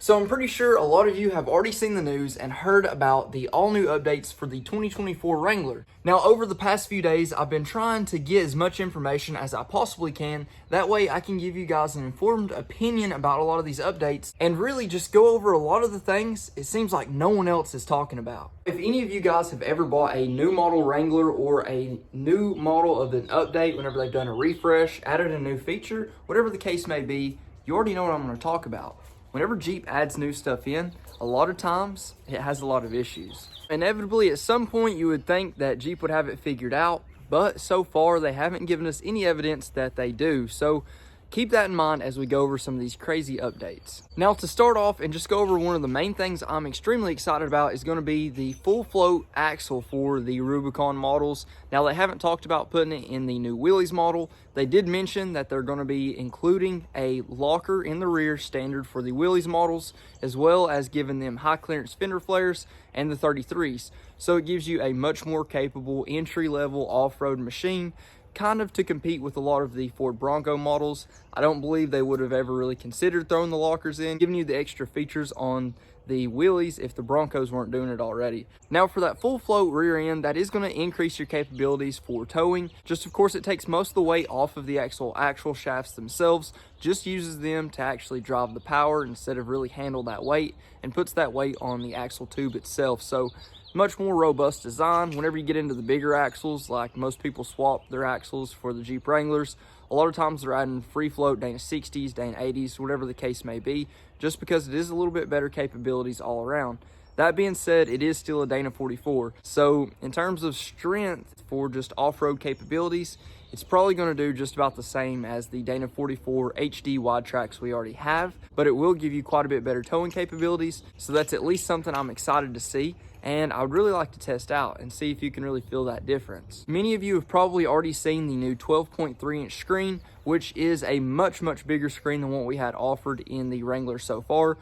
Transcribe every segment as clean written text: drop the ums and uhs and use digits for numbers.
So I'm pretty sure a lot of you have already seen the news and heard about the all new updates for the 2024 Wrangler. Now, over the past few days, I've been trying to get as much information as I possibly can. That way I can give you guys an informed opinion about a lot of these updates and really just go over a lot of the things it seems like no one else is talking about. If any of you guys have ever bought a new model Wrangler or a new model of an update whenever they've done a refresh, added a new feature, whatever the case may be, you already know what I'm going to talk about. Whenever Jeep adds new stuff in, a lot of times it has a lot of issues. Inevitably, at some point you would think that Jeep would have it figured out, but so far they haven't given us any evidence that they do. So keep that in mind as we go over some of these crazy updates. Now, to start off and just go over one of the main things I'm extremely excited about is going to be the full float axle for the Rubicon models. Now, they haven't talked about putting it in the new Willys model. They did mention that they're going to be including a locker in the rear standard for the Willys models, as well as giving them high clearance fender flares and the 33s. So it gives you a much more capable entry-level off-road machine, kind of to compete with a lot of the Ford Bronco models. I don't believe they would have ever really considered throwing the lockers in, giving you the extra features on the Willys if the Broncos weren't doing it already. Now, for that full float rear end, that is going to increase your capabilities for towing. Just, of course, it takes most of the weight off of the actual shafts themselves, just uses them to actually drive the power instead of really handle that weight, and puts that weight on the axle tube itself. So much more robust design. Whenever you get into the bigger axles, like most people swap their axles for the Jeep Wranglers, a lot of times they're adding free float Dana 60s, Dana 80s, whatever the case may be, just because it is a little bit better capabilities all around. That being said, it is still a Dana 44. So in terms of strength for just off-road capabilities, it's probably going to do just about the same as the Dana 44 HD wide tracks we already have, but it will give you quite a bit better towing capabilities. So that's at least something I'm excited to see, and I would really like to test out and see if you can really feel that difference. Many of you have probably already seen the new 12.3 inch screen, which is a much bigger screen than what we had offered in the Wrangler so far.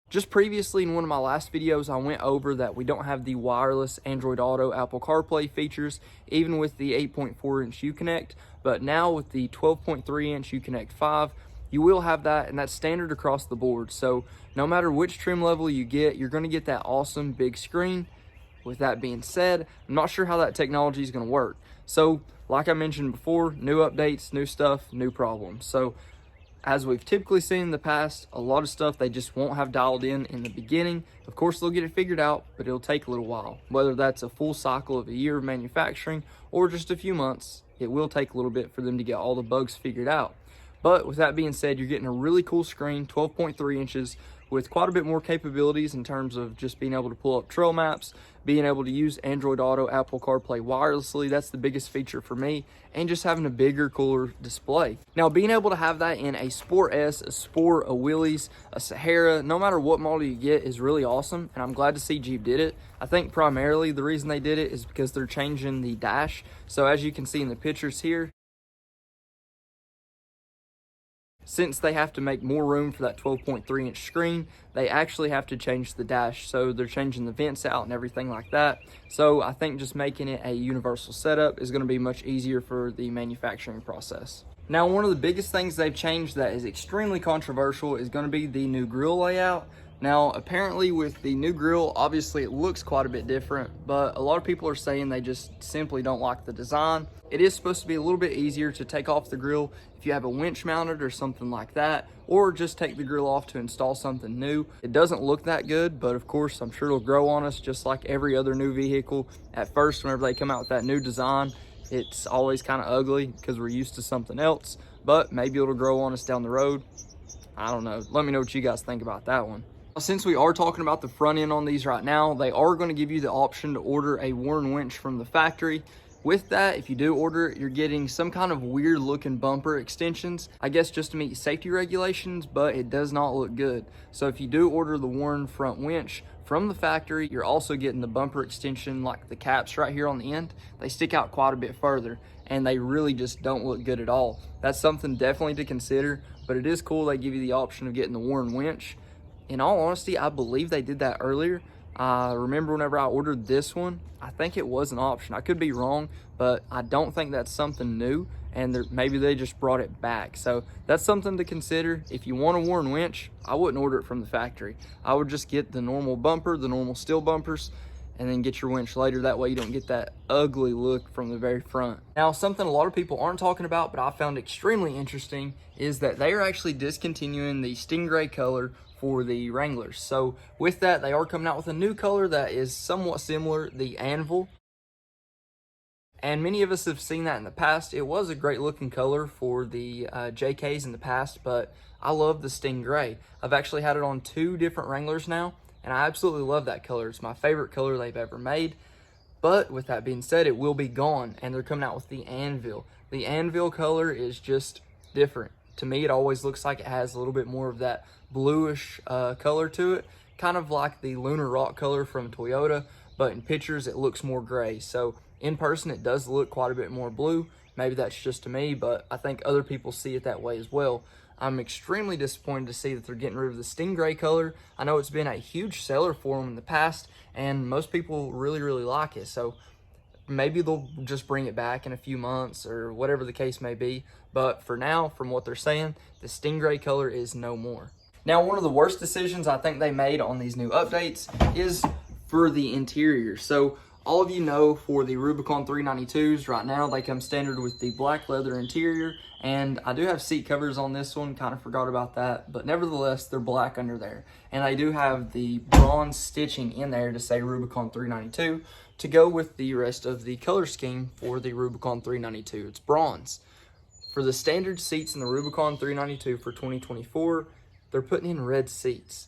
Just previously in one of my last videos, I went over that we don't have the wireless Android Auto Apple CarPlay features, even with the 8.4 inch Uconnect, but now with the 12.3 inch Uconnect 5, you will have that, and that's standard across the board. So no matter which trim level you get, you're going to get that awesome big screen. With that being said, I'm not sure how that technology is going to work. So like I mentioned before, new updates, new stuff, new problems. So as we've typically seen in the past, a lot of stuff they just won't have dialed in the beginning. Of course, they'll get it figured out, but it'll take a little while. Whether that's a full cycle of a year of manufacturing or just a few months, it will take a little bit for them to get all the bugs figured out. But with that being said, you're getting a really cool screen, 12.3 inches, with quite a bit more capabilities in terms of just being able to pull up trail maps, being able to use Android Auto, Apple CarPlay wirelessly. That's the biggest feature for me, and just having a bigger, cooler display. Now, being able to have that in a Sport S, a Sport, a Willys, a Sahara, no matter what model you get, is really awesome, and I'm glad to see Jeep did it. I think primarily the reason they did it is because they're changing the dash. So as you can see in the pictures here, since they have to make more room for that 12.3 inch screen, they actually have to change the dash. So they're changing the vents out and everything like that. So I think just making it a universal setup is going to be much easier for the manufacturing process. Now, one of the biggest things they've changed that is extremely controversial is going to be the new grille layout. Now, apparently with the new grille, obviously it looks quite a bit different, but a lot of people are saying they just simply don't like the design. It is supposed to be a little bit easier to take off the grille if you have a winch mounted or something like that, or just take the grille off to install something new. It doesn't look that good, but of course, I'm sure it'll grow on us just like every other new vehicle. At first, whenever they come out with that new design, it's always kind of ugly because we're used to something else, but maybe it'll grow on us down the road. I don't know. Let me know what you guys think about that one. Since we are talking about the front end on these right now, they are going to give you the option to order a Warn winch from the factory. With that, if you do order it, you're getting some kind of weird looking bumper extensions, I guess just to meet safety regulations, but it does not look good. So if you do order the Warn front winch from the factory, you're also getting the bumper extension, like the caps right here on the end. They stick out quite a bit further, and they really just don't look good at all. That's something definitely to consider, but it is cool they give you the option of getting the Warn winch. In all honesty, I believe they did that earlier, I remember whenever I ordered this one, I think it was an option. I could be wrong, but I don't think that's something new, and maybe they just brought it back. So that's something to consider. If you want a Warren winch, I wouldn't order it from the factory. I would just get the normal bumper, the normal steel bumpers, and then get your winch later. That way you don't get that ugly look from the very front. Now, something a lot of people aren't talking about, but I found extremely interesting, is that they are actually discontinuing the stingray color for the Wranglers. So with that, they are coming out with a new color that is somewhat similar, the anvil. And many of us have seen that in the past. It was a great looking color for the JKs in the past, but I love the stingray. I've actually had it on 2 different Wranglers now, and I absolutely love that color. It's my favorite color they've ever made. But with that being said, it will be gone, and they're coming out with the anvil. The anvil color is just different. To me, it always looks like it has a little bit more of that bluish color to it, kind of like the Lunar Rock color from Toyota, but in pictures it looks more gray. So in person it does look quite a bit more blue. Maybe that's just to me, but I think other people see it that way as well. I'm extremely disappointed to see that they're getting rid of the stingray color. I know it's been a huge seller for them in the past, and most people really like it. So maybe they'll just bring it back in a few months or whatever the case may be. But for now, from what they're saying, the stingray color is no more. Now, one of the worst decisions I think they made on these new updates is for the interior. So all of you know, for the Rubicon 392s right now, they come standard with the black leather interior, and I do have seat covers on this one, kind of forgot about that, but nevertheless, they're black under there. And I do have the bronze stitching in there to say Rubicon 392 to go with the rest of the color scheme for the Rubicon 392. It's bronze. For the standard seats in the Rubicon 392 for 2024, they're putting in red seats.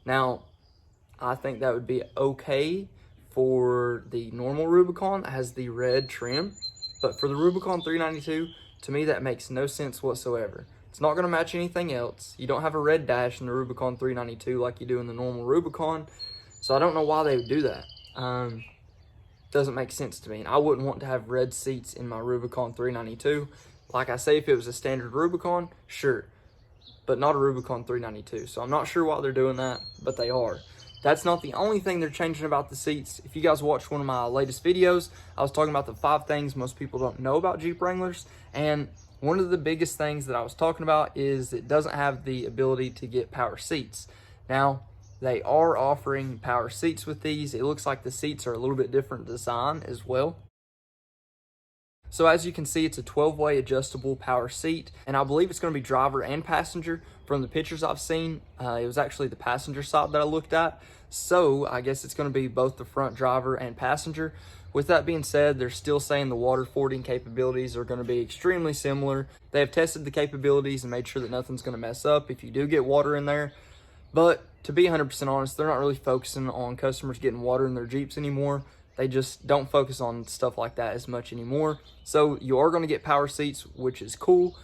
Now, I think that would be okay for the normal Rubicon that has the red trim, but for the Rubicon 392, to me that makes no sense whatsoever. It's not going to match anything else. You don't have a red dash in the Rubicon 392 like you do in the normal Rubicon, so I don't know why they would do that. Doesn't make sense to me, and I wouldn't want to have red seats in my Rubicon 392. Like I say, if it was a standard Rubicon, sure, but not a Rubicon 392. So I'm not sure why they're doing that, but they are. That's not the only thing they're changing about the seats. If you guys watched one of my latest videos, I was talking about the 5 things most people don't know about Jeep Wranglers, and one of the biggest things that I was talking about is it doesn't have the ability to get power seats. Now, they are offering power seats with these. It looks like the seats are a little bit different design as well. So as you can see, it's a 12-way adjustable power seat, and I believe it's going to be driver and passenger. From the pictures I've seen, it was actually the passenger side that I looked at, so I guess it's going to be both the front driver and passenger. With that being said, they're still saying the water fording capabilities are going to be extremely similar. They have tested the capabilities and made sure that nothing's going to mess up if you do get water in there. But to be 100% honest, they're not really focusing on customers getting water in their Jeeps anymore. They just don't focus on stuff like that as much anymore. So you are going to get power seats, which is cool.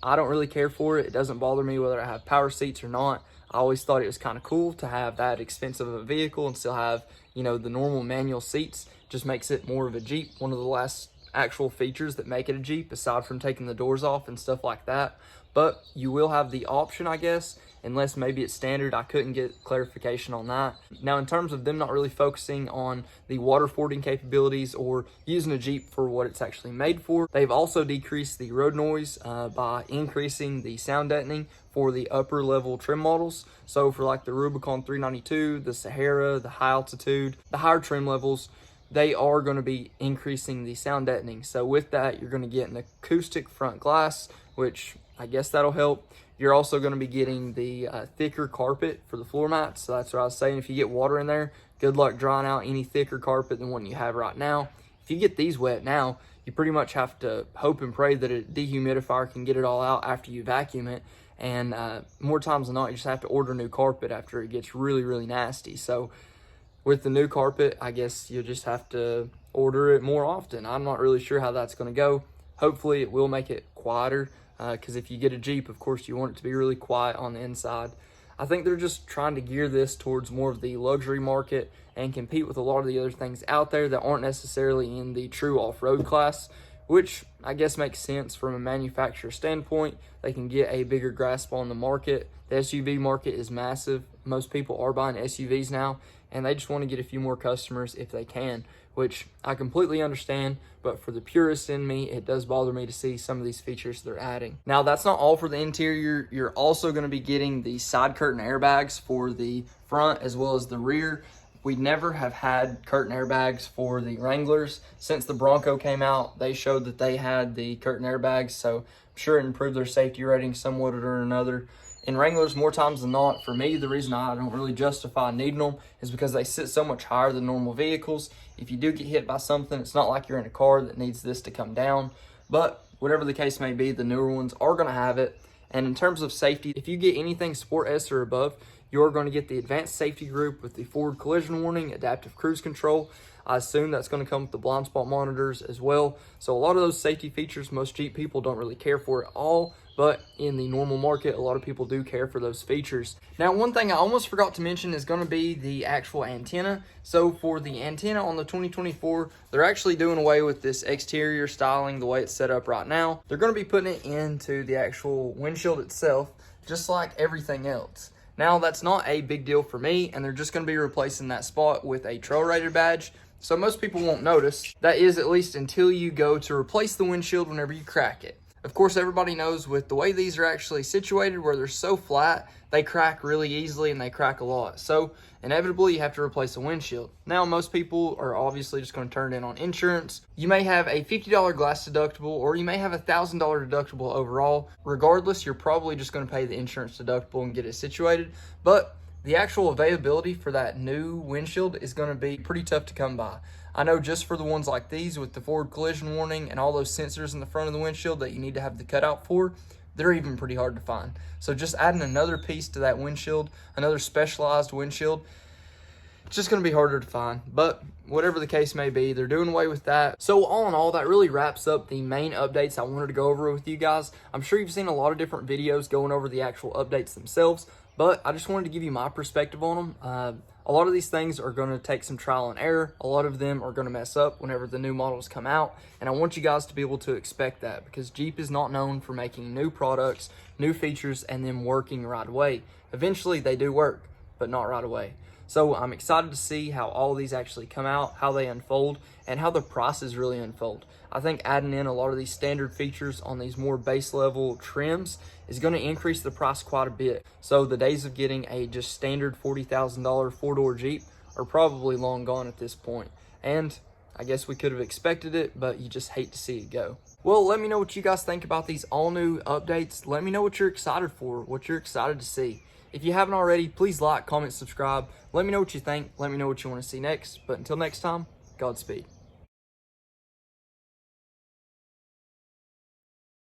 I don't really care for it. It doesn't bother me whether I have power seats or not. I always thought it was kind of cool to have that expensive of a vehicle and still have, the normal manual seats. Just makes it more of a Jeep. One of the last actual features that make it a Jeep, aside from taking the doors off and stuff like that. But you will have the option, I guess, unless maybe it's standard. I couldn't get clarification on that. Now, in terms of them not really focusing on the water fording capabilities or using a Jeep for what it's actually made for, they've also decreased the road noise by increasing the sound deadening for the upper level trim models. So for like the Rubicon 392, the Sahara, the high altitude, the higher trim levels, they are going to be increasing the sound deadening. So with that, you're going to get an acoustic front glass, which I guess that'll help. You're also going to be getting the thicker carpet for the floor mats. So that's what I was saying. If you get water in there, good luck drying out any thicker carpet than what you have right now. If you get these wet now, you pretty much have to hope and pray that a dehumidifier can get it all out after you vacuum it. And more times than not, you just have to order new carpet after it gets really nasty. So with the new carpet, I guess you'll just have to order it more often. I'm not really sure how that's going to go. Hopefully it will make it quieter, because if you get a Jeep, of course, you want it to be really quiet on the inside. I think they're just trying to gear this towards more of the luxury market and compete with a lot of the other things out there that aren't necessarily in the true off-road class, which I guess makes sense from a manufacturer standpoint. They can get a bigger grasp on the market. The SUV market is massive. Most people are buying SUVs now, and they just want to get a few more customers if they can, which I completely understand, but for the purist in me, it does bother me to see some of these features they're adding. Now, that's not all for the interior. You're also going to be getting the side curtain airbags for the front as well as the rear. We never have had curtain airbags for the Wranglers. Since the Bronco came out, they showed that they had the curtain airbags, so I'm sure it improved their safety rating somewhat or another. In Wranglers, more times than not, for me, the reason I don't really justify needing them is because they sit so much higher than normal vehicles. If you do get hit by something, it's not like you're in a car that needs this to come down. But whatever the case may be, the newer ones are going to have it. And in terms of safety, if you get anything Sport S or above, you're going to get the advanced safety group with the forward collision warning, adaptive cruise control. I assume that's going to come with the blind spot monitors as well. So a lot of those safety features, most Jeep people don't really care for at all, but in the normal market, a lot of people do care for those features. Now, one thing I almost forgot to mention is going to be the actual antenna. So for the antenna on the 2024, they're actually doing away with this exterior styling the way it's set up right now. They're going to be putting it into the actual windshield itself, just like everything else. Now, that's not a big deal for me, and they're just going to be replacing that spot with a trail rated badge, so most people won't notice. That is, at least until you go to replace the windshield whenever you crack it. Of course, everybody knows with the way these are actually situated, where they're so flat, they crack really easily and they crack a lot. So inevitably, you have to replace the windshield. Now, most people are obviously just going to turn it in on insurance. You may have a $50 glass deductible, or you may have a $1,000 deductible overall. Regardless, you're probably just going to pay the insurance deductible and get it situated. But the actual availability for that new windshield is going to be pretty tough to come by. I know just for the ones like these with the forward collision warning and all those sensors in the front of the windshield that you need to have the cutout for, they're even pretty hard to find. So just adding another piece to that windshield, another specialized windshield, it's just going to be harder to find. But whatever the case may be, they're doing away with that. So all in all, that really wraps up the main updates I wanted to go over with you guys. I'm sure you've seen a lot of different videos going over the actual updates themselves, but I just wanted to give you my perspective on them. A lot of these things are going to take some trial and error. A lot of them are going to mess up whenever the new models come out. And I want you guys to be able to expect that, because Jeep is not known for making new products, new features, and them working right away. Eventually, they do work, but not right away. So I'm excited to see how all these actually come out, how they unfold, and how the prices really unfold. I think adding in a lot of these standard features on these more base level trims is going to increase the price quite a bit. So the days of getting a just standard $40,000 four-door Jeep are probably long gone at this point. And I guess we could have expected it, but you just hate to see it go. Well, let me know what you guys think about these all new updates. Let me know what you're excited for, what you're excited to see. If you haven't already, please like, comment, subscribe. Let me know what you think. Let me know what you want to see next. But until next time, Godspeed.